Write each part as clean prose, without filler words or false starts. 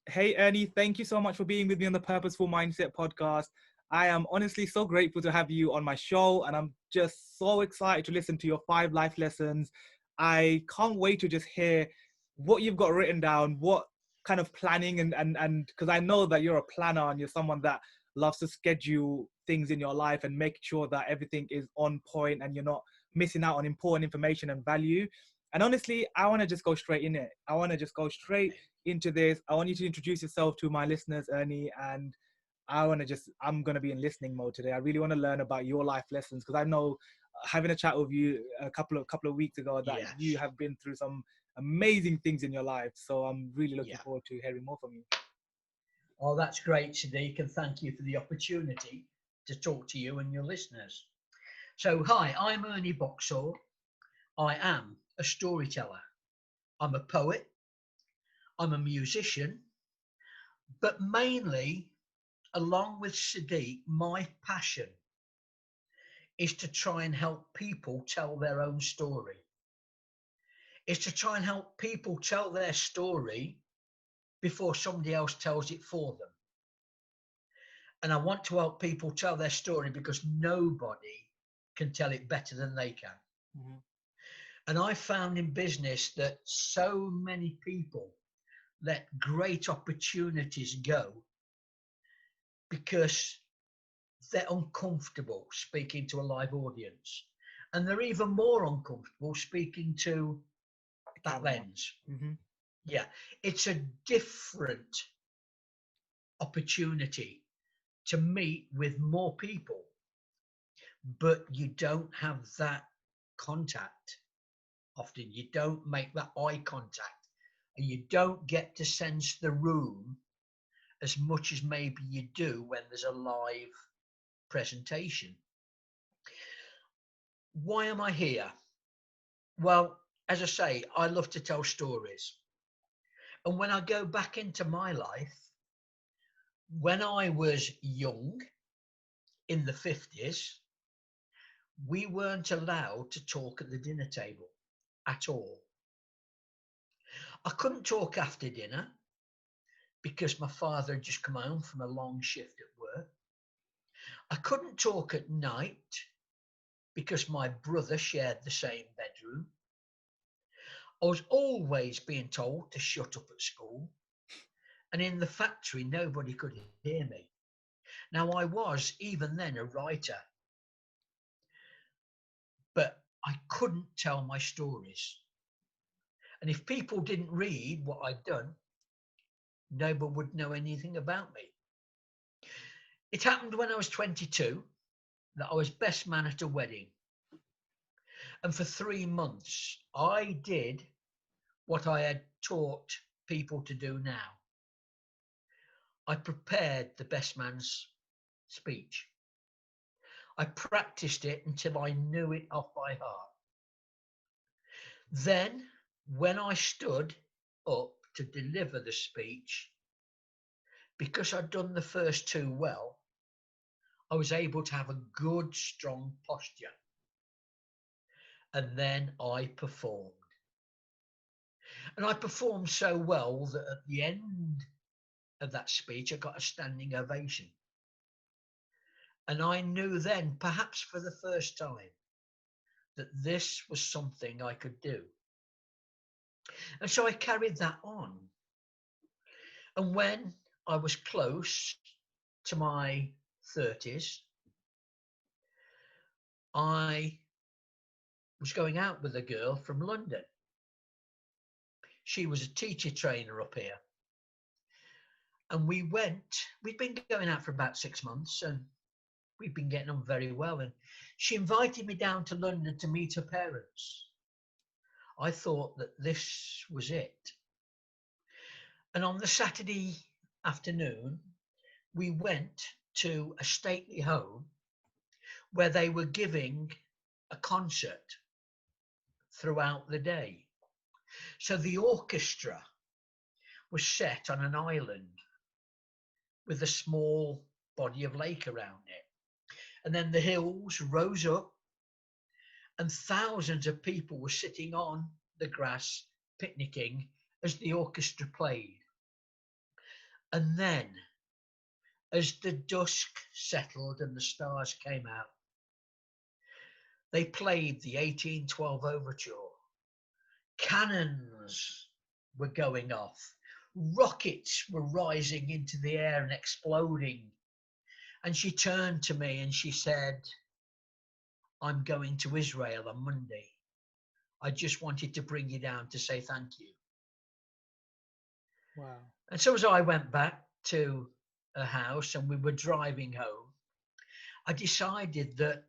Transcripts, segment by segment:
Hey, Ernie, thank you so much for being with me on the Purposeful Mindset podcast. I am honestly so grateful to have you on my show, and I'm just so excited to listen to your 5 life lessons. I can't wait to just hear what you've got written down, what kind of planning and because I know that you're a planner and you're someone that loves to schedule things in your life and make sure that everything is on point and you're not missing out on important information and value. And honestly, I want to just go straight in it. I want to just go straight into this. I want you to introduce yourself to my listeners, Ernie, and I'm going to be in listening mode today. I really want to learn about your life lessons because I know having a chat with you a couple of weeks ago that you Yes. have been through some amazing things in your life. So I'm really looking Yeah. forward to hearing more from you. Oh, that's great, Sadiq, and thank you for the opportunity to talk to you and your listeners. So, hi, I'm Ernie Boxall. I am a storyteller. I'm a poet. I'm a musician, but mainly, along with Sadiq, my passion is to try and help people tell their own story. Is to try and help people tell their story before somebody else tells it for them. And I want to help people tell their story because nobody can tell it better than they can. Mhm. And I found in business that so many people let great opportunities go because they're uncomfortable speaking to a live audience. And they're even more uncomfortable speaking to that Camera. lens. Hmm. Yeah, it's a different opportunity to meet with more people, but you don't have that contact often. You don't make that eye contact and you don't get to sense the room as much as maybe you do when there's a live presentation. Why am I here? Well, as I say, I love to tell stories. And when I go back into my life, when I was young in the 50s, we weren't allowed to talk at the dinner table at all. I couldn't talk after dinner because my father had just come home from a long shift at work. I couldn't talk at night because my brother shared the same bedroom. I was always being told to shut up at school, and in the factory, nobody could hear me. Now, I was even then a writer, but I couldn't tell my stories. And if people didn't read what I'd done, nobody would know anything about me. It happened when I was 22 that I was best man at a wedding. And for 3 months, I did what I had taught people to do now. I prepared the best man's speech. I practiced it until I knew it off by heart. Then, when I stood up to deliver the speech, because I'd done the first two well, I was able to have a good, strong posture. And then I performed. And I performed so well that at the end of that speech, I got a standing ovation. And I knew then, perhaps for the first time, that this was something I could do. And so I carried that on. And when I was close to my 30s, I was going out with a girl from London. She was a teacher trainer up here. And we'd been going out for about 6 months and we'd been getting on very well. And she invited me down to London to meet her parents. I thought that this was it. And on the Saturday afternoon, we went to a stately home where they were giving a concert throughout the day. So the orchestra was set on an island with a small body of lake around it. And then the hills rose up, and thousands of people were sitting on the grass picnicking as the orchestra played. And then, as the dusk settled and the stars came out, they played the 1812 overture. Cannons were going off. Rockets were rising into the air and exploding. And she turned to me and she said, I'm going to Israel on Monday. I just wanted to bring you down to say thank you. Wow. And so as I went back to a house and we were driving home, I decided that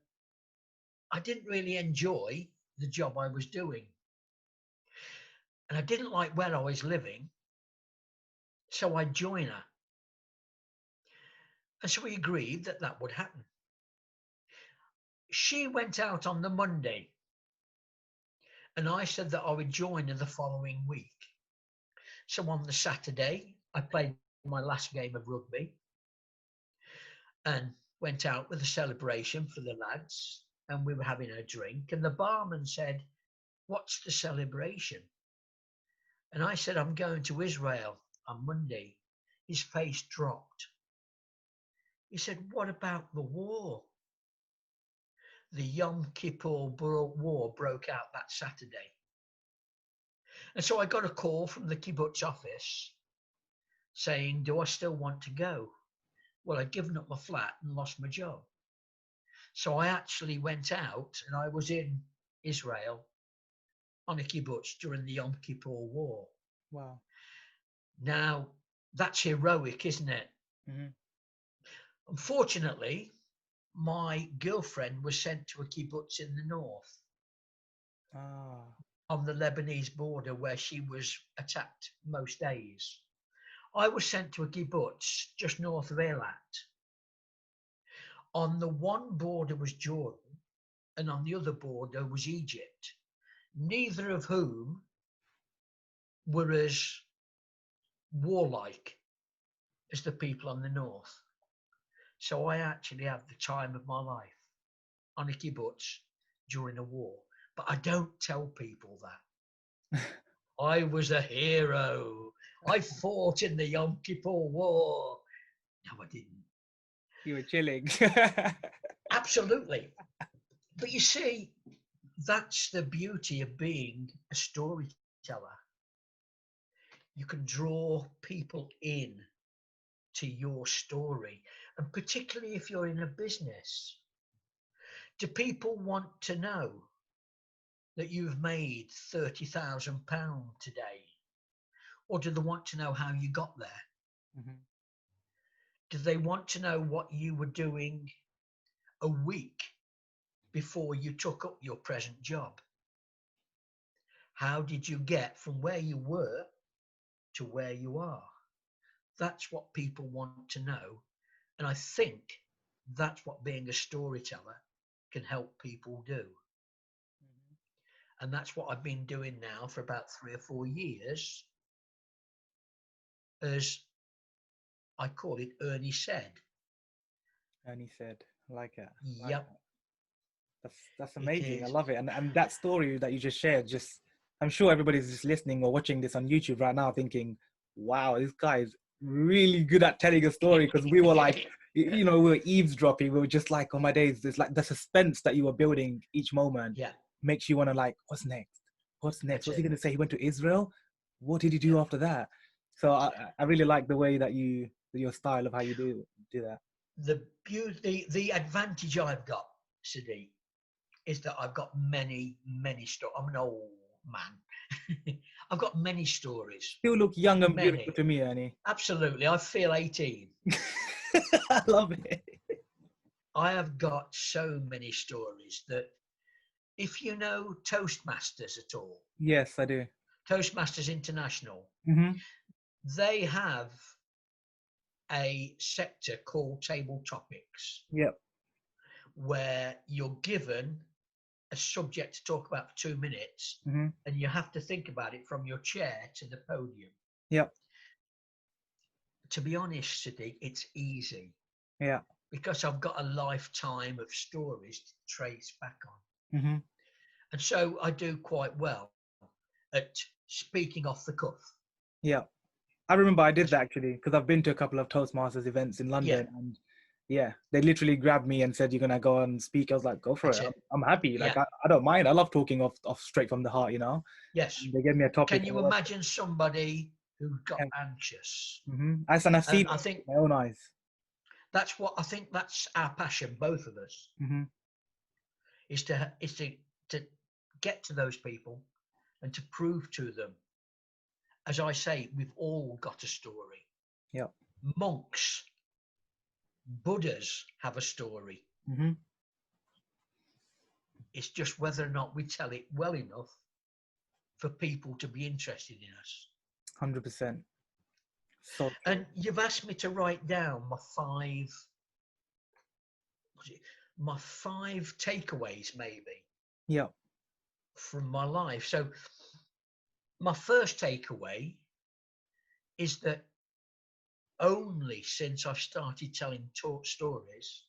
I didn't really enjoy the job I was doing. And I didn't like where I was living. So I'd join her. And so we agreed that that would happen. She went out on the Monday. And I said that I would join her the following week. So on the Saturday, I played my last game of rugby and went out with a celebration for the lads. And we were having a drink. And the barman said, what's the celebration? And I said, I'm going to Israel on Monday. His face dropped. He said, what about the war? The Yom Kippur War broke out that Saturday. And so I got a call from the kibbutz office saying, do I still want to go? Well, I'd given up my flat and lost my job. So I actually went out and I was in Israel on a kibbutz during the Yom Kippur War. Wow. Now, that's heroic, isn't it? Mm-hmm. Unfortunately, my girlfriend was sent to a kibbutz in the north on the Lebanese border where she was attacked most days. I was sent to a kibbutz just north of Eilat. On the one border was Jordan and on the other border was Egypt, neither of whom were as warlike as the people on the north. So I actually had the time of my life on a kibbutz during a war. But I don't tell people that. I was a hero. I fought in the Yom Kippur War. No, I didn't. You were chilling. Absolutely. But you see, that's the beauty of being a storyteller. You can draw people in to your story. And particularly if you're in a business, do people want to know that you've made £30,000 today? Or do they want to know how you got there? Mm-hmm. Do they want to know what you were doing a week before you took up your present job? How did you get from where you were to where you are? That's what people want to know. And I think that's what being a storyteller can help people do. Mm-hmm. And that's what I've been doing now for about 3 or 4 years, as I call it ErnieSaid. ErnieSaid, I like it. Yep. That's amazing. I love it. And that story that you just shared, I'm sure everybody's just listening or watching this on YouTube right now thinking, wow, this guy is really good at telling a story, because we were like, we were eavesdropping. We were just like, oh my days, it's like the suspense that you were building each moment makes you want to like, what's next? What's next? What's he going to say? He went to Israel? What did he do after that? So I really like the way that your style of how you do that. The beauty, the advantage I've got, Sadiq, is that I've got many stories. I'm an old man. I've got many stories. Still look young and beautiful to me, Ernie. Absolutely. I feel 18. I love it. I have got so many stories that, if you know Toastmasters at all. Yes, I do. Toastmasters International. Mm-hmm. They have a sector called Table Topics. Yep. Where you're given a subject to talk about for 2 minutes, mm-hmm. and you have to think about it from your chair to the podium. Yep. To be honest, Sadiq, it's easy. Yeah. Because I've got a lifetime of stories to trace back on. Mm-hmm. And so I do quite well at speaking off the cuff. Yeah. I remember I did that actually because I've been to a couple of Toastmasters events in Yeah, London, and yeah, they literally grabbed me and said, "You're gonna go and speak." I was like, "Go for that's it. it. I'm happy. Yeah, Like I don't mind. I love talking off straight from the heart, you know." yes. And they gave me a topic. Can And you imagine somebody who got anxious? and I've seen And I it think with my own eyes. that's our passion, both of us, Hmm. is to get to those people and to prove to them, as I say, we've all got a story. Yeah. Monks, Buddhas have a story. Hmm. It's just whether or not we tell it well enough for people to be interested in us. 100%. So true. And you've asked me to write down my five takeaways, maybe, Yeah. from my life. So my first takeaway is that only since I've started telling stories,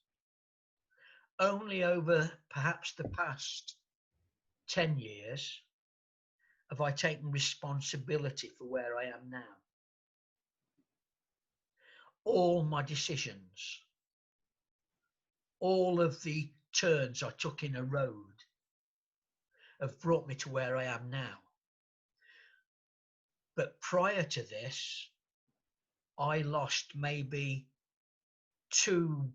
only over perhaps the past 10 years have I taken responsibility for where I am now. All my decisions, all of the turns I took in a road have brought me to where I am now. But prior to this, I lost maybe two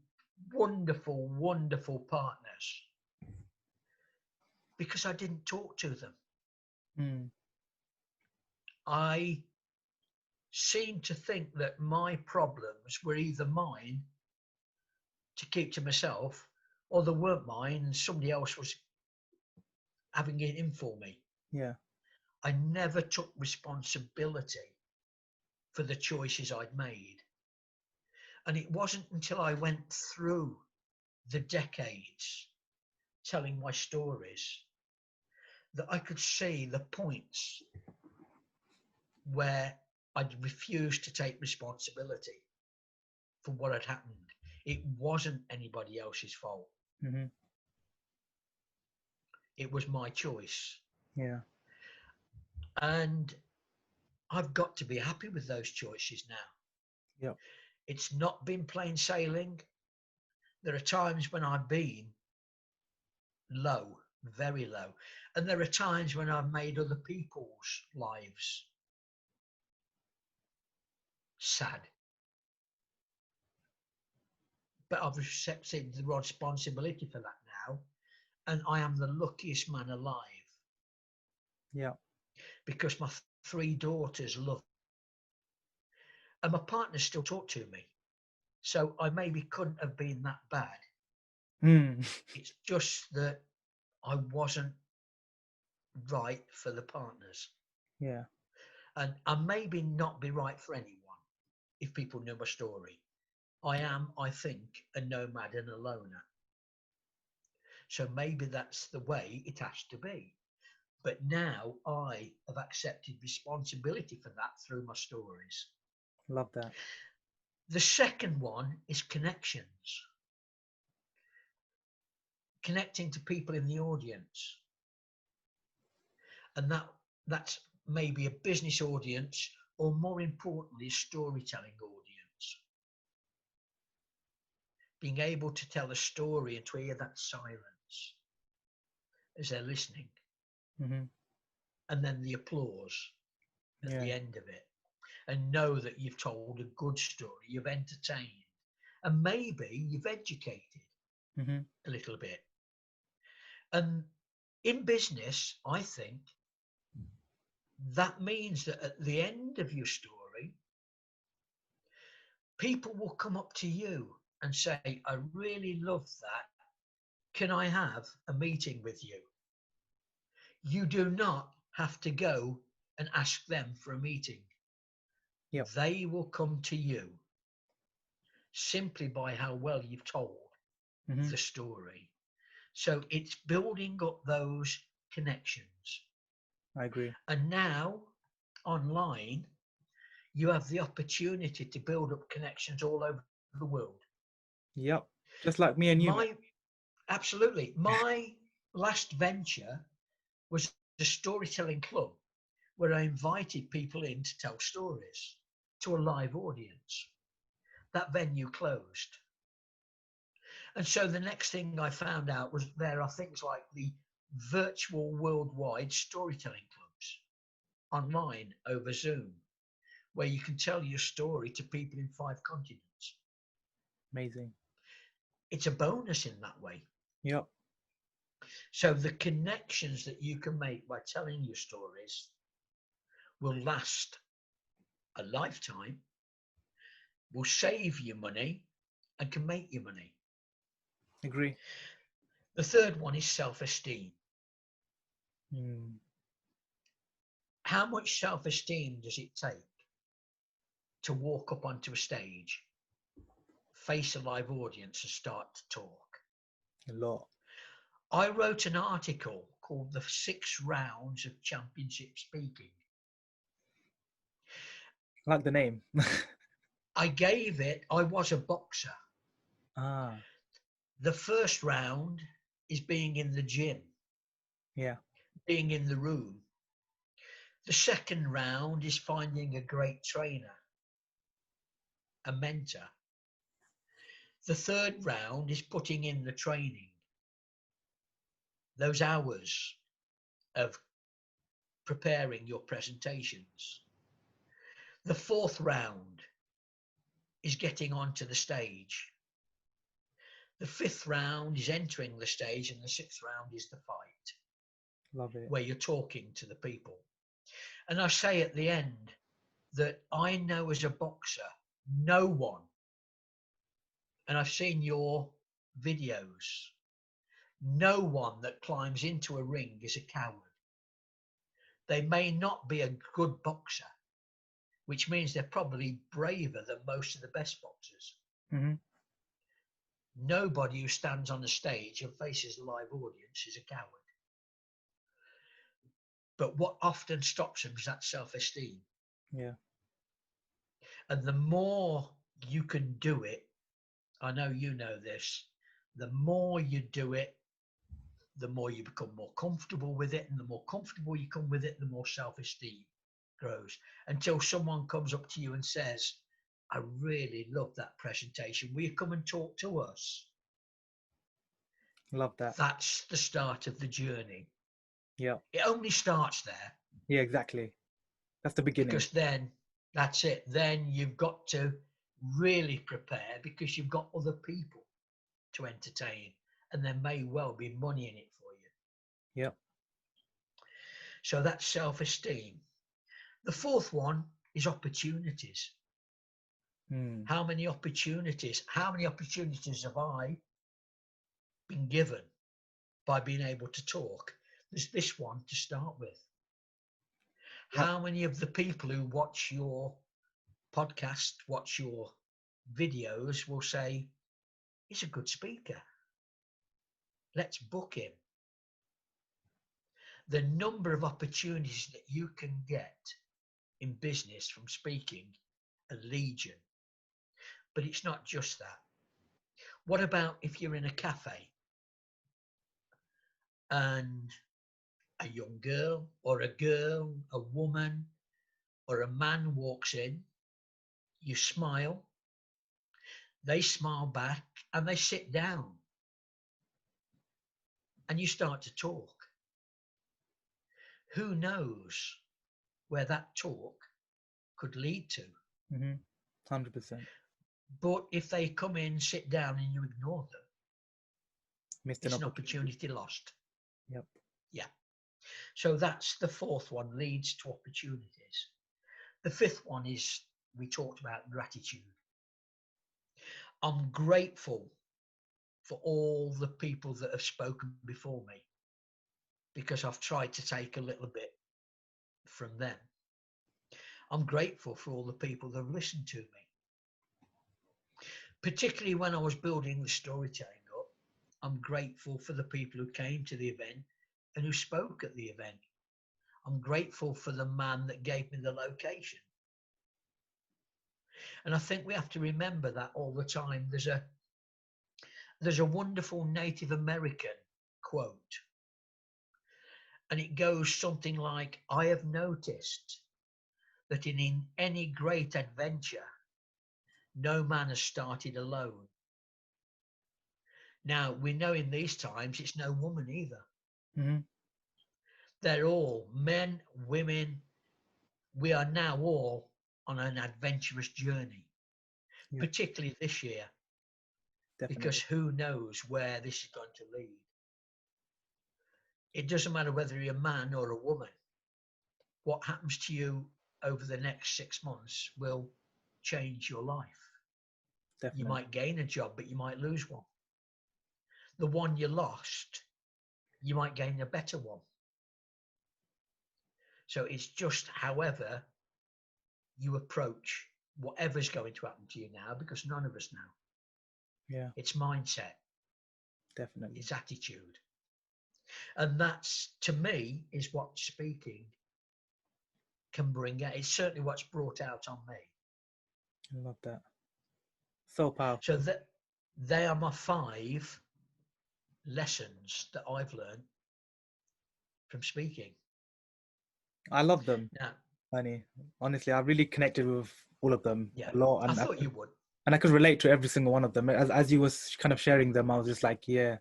wonderful, wonderful partners because I didn't talk to them. Mm. I seemed to think that my problems were either mine to keep to myself, or they weren't mine and somebody else was having it in for me. Yeah. I never took responsibility for the choices I'd made. And it wasn't until I went through the decades telling my stories that I could see the points where I'd refused to take responsibility for what had happened. It wasn't anybody else's fault. Hmm. It was my choice. Yeah. And I've got to be happy with those choices now. Yep. It's not been plain sailing. There are times when I've been low, very low. And there are times when I've made other people's lives sad. But I've accepted the responsibility for that now. And I am the luckiest man alive Yeah. because my three daughters love me. And my partners still talk to me. So I maybe couldn't have been that bad. Mm. It's just that I wasn't right for the partners. Yeah. And I maybe not be right for anyone if people know my story. I am, I think, a nomad and a loner. So maybe that's the way it has to be. But now I have accepted responsibility for that through my stories. Love that. The second one is connections. Connecting to people in the audience. And that's maybe a business audience, or more importantly, a storytelling audience. Being able to tell a story and to hear that silence as they're listening. Hmm. And then the applause at Yeah. the end of it. And know that you've told a good story, you've entertained, and maybe you've educated Hmm. a little bit. And in business, I think that means that at the end of your story, people will come up to you and say, I really love that. Can I have a meeting with you? You do not have to go and ask them for a meeting. Yep. They will come to you simply by how well you've told Hmm. the story. So it's building up those connections. I agree. And now online, you have the opportunity to build up connections all over the world. Yep. Just like me and you, man. Absolutely. My last venture was a storytelling club where I invited people in to tell stories. to a live audience. That venue closed. And so the next thing I found out was there are things like the virtual worldwide storytelling clubs online over Zoom, where you can tell your story to people in 5 continents. Amazing. It's a bonus in that way. Yep. So the connections that you can make by telling your stories will last a lifetime, will save you money, and can make you money. Agree. The third one is self-esteem. How much self-esteem does it take to walk up onto a stage, face a live audience, and start to talk? A lot. I wrote an article called The 6 Rounds of Championship Speaking. I like the name. I was a boxer. Ah. The first round is being in the gym. Yeah. Being in the room. The second round is finding a great trainer, a mentor. The third round is putting in the training, those hours of preparing your presentations. The fourth round is getting onto the stage. The fifth round is entering the stage, and the sixth round is the fight. Love it. Where you're talking to the people. And I say at the end that I know as a boxer, no one, and I've seen your videos, no one that climbs into a ring is a coward. They may not be a good boxer, which means they're probably braver than most of the best boxers. Mm-hmm. Nobody who stands on the stage and faces a live audience is a coward. But what often stops them is that self-esteem. Yeah. And the more you can do it, I know you know this, the more you do it, the more you become more comfortable with it. And the more comfortable you come with it, the more self-esteem grows. Until someone comes up to you and says, I really love that presentation. Will you come and talk to us? Love that. That's the start of the journey. Yeah. It only starts there. Yeah, exactly. That's the beginning. Because then that's it. Then you've got to really prepare, because you've got other people to entertain, and there may well be money in it for you. Yeah. So that's self-esteem. The fourth one is opportunities. How many opportunities have I been given by being able to talk? There's this one to start with. Yep. How many of the people who watch your podcast, watch your videos, will say, he's a good speaker, let's book him? The number of opportunities that you can get in business from speaking are legion. But it's not just that. What about if you're in a cafe and a young girl, a woman, or a man walks in, you smile, they smile back, and they sit down, and you start to talk. Who knows where that talk could lead to? 100%. But if they come in, sit down, and you ignore them, Missed it's an an opportunity lost. Yep. Yeah. So that's the fourth one, leads to opportunities. The fifth one is, we talked about gratitude. I'm grateful for all the people that have spoken before me, because I've tried to take a little bit from them. I'm grateful for all the people that have listened to me. Particularly when I was building the storytelling up, I'm grateful for the people who came to the event and who spoke at the event. I'm grateful for the man that gave me the location. And I think we have to remember that all the time. There's a wonderful Native American quote, and it goes something like, I have noticed that in any great adventure, no man has started alone. Now, we know in these times it's no woman either. Mm-hmm. They're all men, women. We are now all on an adventurous journey, Yeah, particularly this year, because definitely. who knows where this is going to lead. It doesn't matter whether you're a man or a woman. What happens to you over the next 6 months will change your life. You Definitely. might gain a job, but you might lose one. The one you lost, you might gain a better one. So it's just however you approach whatever's going to happen to you now, because none of us know. Yeah, It's mindset, definitely. it's attitude. And that's, to me, is what speaking can bring out. It's certainly what's brought out on me. I love that. So So powerful. that they are my 5 lessons that I've learned from speaking. I love them, Now, Ernie. Honestly, I really connected with all of them yeah, a lot, I and thought you would. I could relate to every single one of them. As you was kind of sharing them, I was just like, yeah,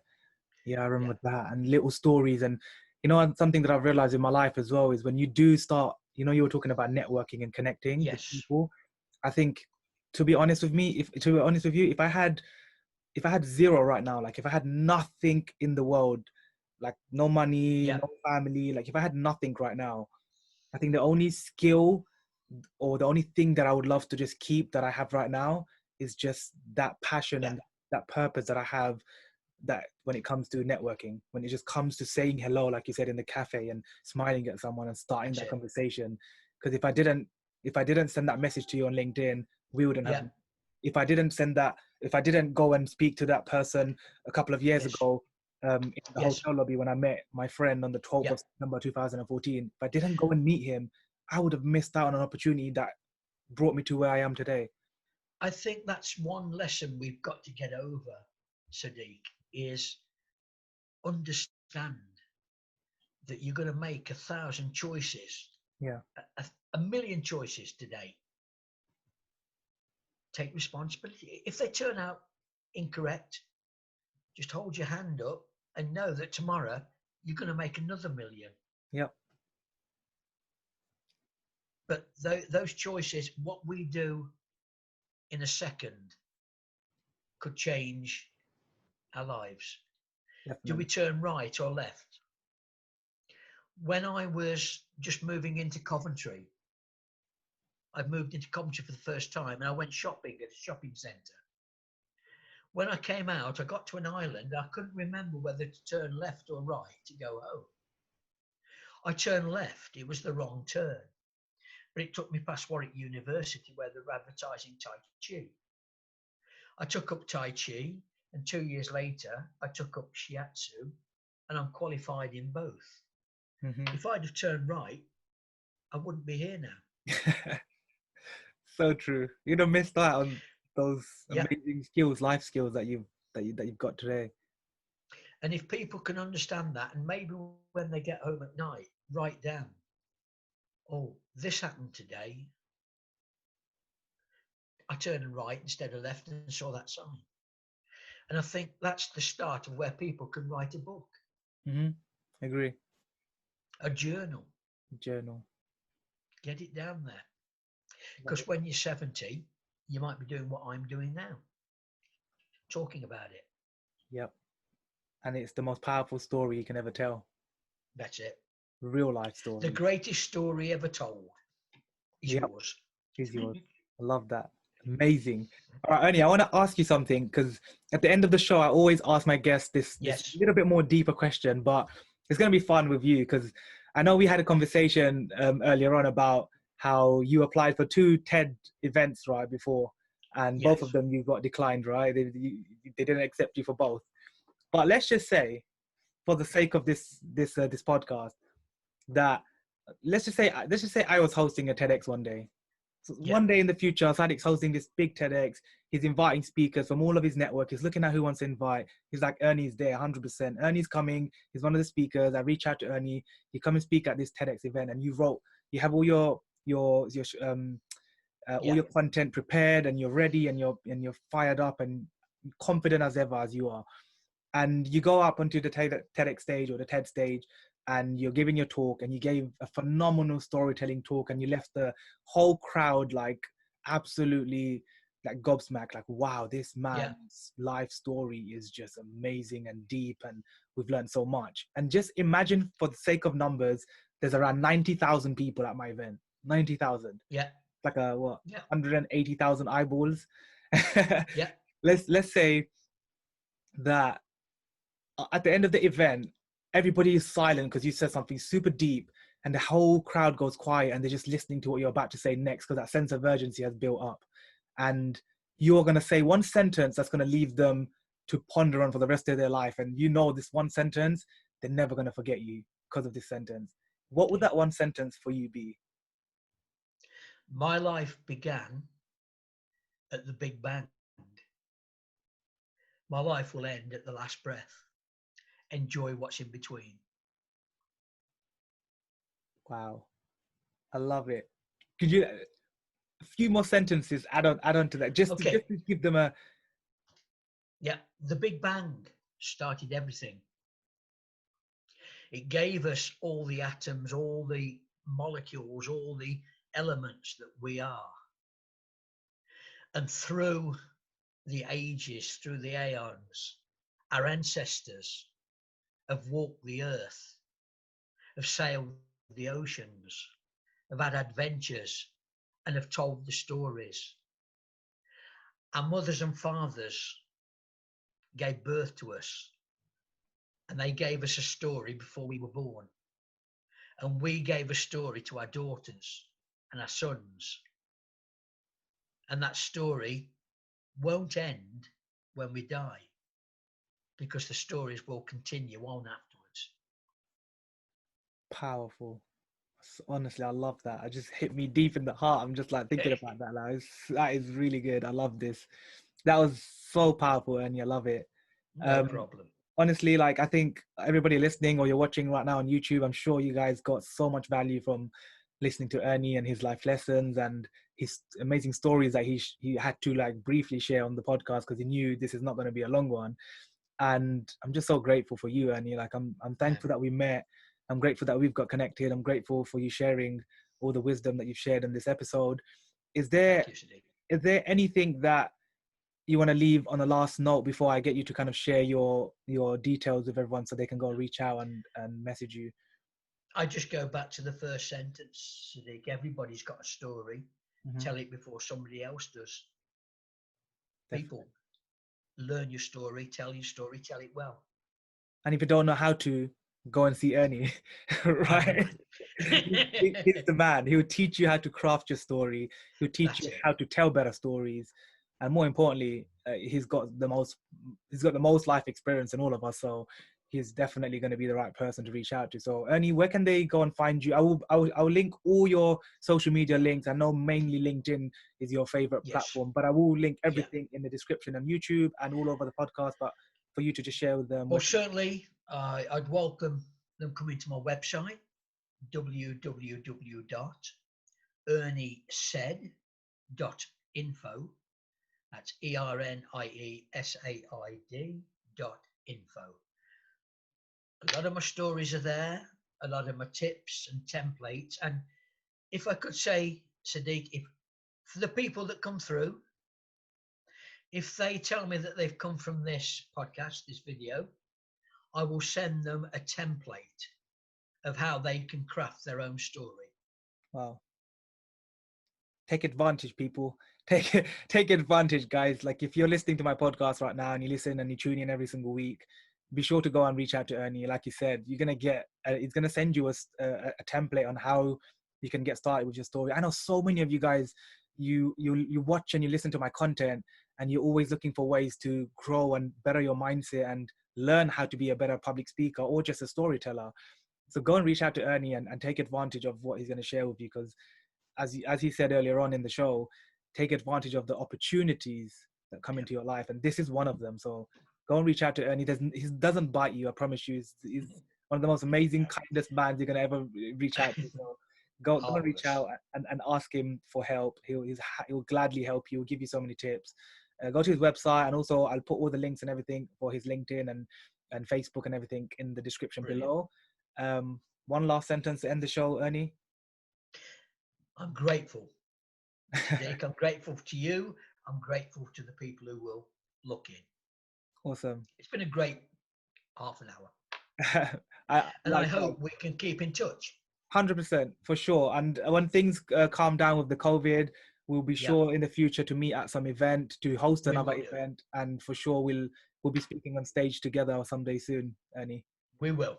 yeah, I Yeah. remember that, and little stories. And and something that I've realized in my life as well is when you do start, you were talking about networking and connecting with Yes. people. I think, to be honest with me, if to be honest with you, if I had zero right now, like if I had nothing in the world, like no money, Yeah. no family, like if I had nothing right now, I think the only skill or the only thing that I would love to just keep that I have right now is just that passion Yeah. and that purpose that I have, that when it comes to networking, when it just comes to saying hello, like you said, in the cafe and smiling at someone and starting That's that it. conversation. Because if I didn't send that message to you on LinkedIn, we wouldn't have. Yeah. If I didn't go and speak to that person a couple of years Yes. ago, in the Yes. hotel lobby when I met my friend on the 12th Yeah. of September 2014, if I didn't go and meet him, I would have missed out on an opportunity that brought me to where I am today. I think that's one lesson we've got to get over, Sadiq, is understand that you're going to make 1,000 choices, Yeah, a million choices today. Take responsibility. If they turn out incorrect, just hold your hand up and know that tomorrow you're going to make another million. yeah, But those choices, what we do in a second, could change our lives. Do we definitely. turn right or left? When I was just moving into Coventry, I moved into Coventry for the first time and I went shopping at a shopping centre. When I came out, I got to an island. I couldn't remember whether to turn left or right to go home. I turned left. It was the wrong turn. But it took me past Warwick University where they were advertising Tai Chi. I took up Tai Chi, and 2 years later, I took up Shiatsu, and I'm qualified in both. Hmm. If I'd have turned right, I wouldn't be here now. So true. You'd have missed out on those Yeah. amazing skills, life skills that you've got today. And if people can understand that, and maybe when they get home at night, write down, oh, this happened today. I turned right instead of left and saw that sign. And I think that's the start of where people can write a book, Hmm. Agree. a journal, Journal. get it down there. Love Because it. when you're 70, you might be doing what I'm doing now, talking about it. Yep. And it's the most powerful story you can ever tell. That's it. Real life The story. greatest story ever told is Yep. yours. Is yours. I love that. Amazing. All right, Ernie, I want to ask you something because at the end of the show, I always ask my guests this Yes. little bit more deeper question, but it's going to be fun with you because I know we had a conversation earlier on about how you applied for 2 TED events right before, and both of Yes. them you got declined, right? They didn't accept you for both. But let's just say, for the sake of this podcast, that let's just say I was hosting a TEDx one day. So Yeah. one day in the future, Sadik's hosting this big TEDx. He's inviting speakers from all of his network. He's looking at who wants to invite. He's like, Ernie's there, 100%. Ernie's coming. He's one of the speakers. I reach out to Ernie. You come and speak at this TEDx event, and you have all your all Yeah. your content prepared, and you're ready, and you're fired up and confident as ever as you are, and you go up onto the TEDx stage or the TED stage, and you're giving your talk, and you gave a phenomenal storytelling talk, and you left the whole crowd like absolutely like gobsmacked, like, wow, this Yeah. man's life story is just amazing and deep, and we've learned so much. And just imagine, for the sake of numbers, there's around 90,000 people at my event. 90,000, Yeah. like a what, Yeah. 180,000 eyeballs. Yeah. Let's say that at the end of the event, everybody is silent because you said something super deep, and the whole crowd goes quiet, and they're just listening to what you're about to say next, because that sense of urgency has built up. And you're going to say one sentence that's going to leave them to ponder on for the rest of their life. And you know, this one sentence, they're never going to forget you because of this sentence. What would that one sentence for you be? My life began at the Big Bang. My life will end at the last breath. Enjoy what's in between. Wow, I love it. Could you a few more sentences add on to that, just Okay. to give them a... Yeah. The Big Bang started everything. It gave us all the atoms, all the molecules, all the elements that we are. And through the ages, through the aeons, our ancestors have walked the earth, have sailed the oceans, have had adventures, and have told the stories. Our mothers and fathers gave birth to us, and they gave us a story before we were born. And we gave a story to our daughters and our sons. And that story won't end when we die, because the stories will continue on afterwards. Powerful. Honestly, I love that. It just hit me deep in the heart. I'm just like thinking about that now. That is really good. I love this. That was so powerful, and I love it. No problem. Honestly, like, I think everybody listening or you're watching right now on YouTube, I'm sure you guys got so much value from listening to Ernie and his life lessons and his amazing stories that he had to like briefly share on the podcast, because he knew this is not going to be a long one. And I'm just so grateful for you, Ernie. Like, I'm thankful that we met. I'm grateful that we've got connected. I'm grateful for you sharing all the wisdom that you've shared in this episode. Is there Thank you, Sadiq. is there anything that you want to leave on a last note before I get you to kind of share your details with everyone so they can go reach out and message you? I just go back to the first sentence, Sadiq. Everybody's got a story. Mm-hmm. Tell it before somebody else does. Definitely. People, learn your story, tell it well. And if you don't know how to, go and see Ernie, right? He's the man. He will teach you how to craft your story. He'll teach you how to tell better stories, and more importantly, he's got the most life experience in all of us. So he's definitely going to be the right person to reach out to. So Ernie, where can they go and find you? I will link all your social media links. I know mainly LinkedIn is your favorite platform, but I will link everything in the description on YouTube and all over the podcast. But for you to just share with them. Well, certainly, I'd welcome them coming to my website, www.ErnieSaid.info. That's ErnieSaid.info. A lot of my stories are there, a lot of my tips and templates. And if I could say, Sadiq, if for the people that come through, if they tell me that they've come from this podcast, this video, I will send them a template of how they can craft their own story. Wow. Take advantage, people. Take advantage, guys. Like, if you're listening to my podcast right now and you listen and you tune in every single week, be sure to go and reach out to Ernie. Like you said, you're gonna get. It's gonna send you a template on how you can get started with your story. I know so many of you guys. You watch and you listen to my content, and you're always looking for ways to grow and better your mindset and learn how to be a better public speaker or just a storyteller. So go and reach out to Ernie and take advantage of what he's going to share with you, because as he said earlier on in the show, take advantage of the opportunities that come into your life, and this is one of them. So go and reach out to Ernie. He doesn't bite you, I promise you. He's one of the most amazing, kindest man you're going to ever reach out to. So go and reach Marvelous. out and ask him for help. He'll gladly help you. He'll give you so many tips. Go to his website, and also I'll put all the links and everything for his LinkedIn and Facebook and everything in the description Brilliant. below. One last sentence to end the show, Ernie. I'm grateful, Sadiq. I'm grateful to you. I'm grateful to the people who will look in. Awesome. It's been a great half an hour. I And I likewise. hope we can keep in touch. 100% for sure. And when things calm down with the COVID, we'll be Yeah, sure in the future to meet at some event, to host we another will do. event, and for sure we'll be speaking on stage together someday soon, Ernie. We will.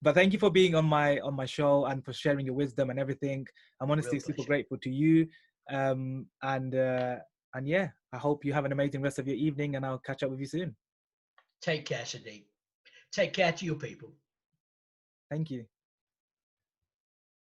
But thank you for being on my show and for sharing your wisdom and everything. I'm Real honestly super pleasure. grateful to you. And yeah, I hope you have an amazing rest of your evening, and I'll catch up with you soon. Take care, Sadiq. Take care to your people. Thank you.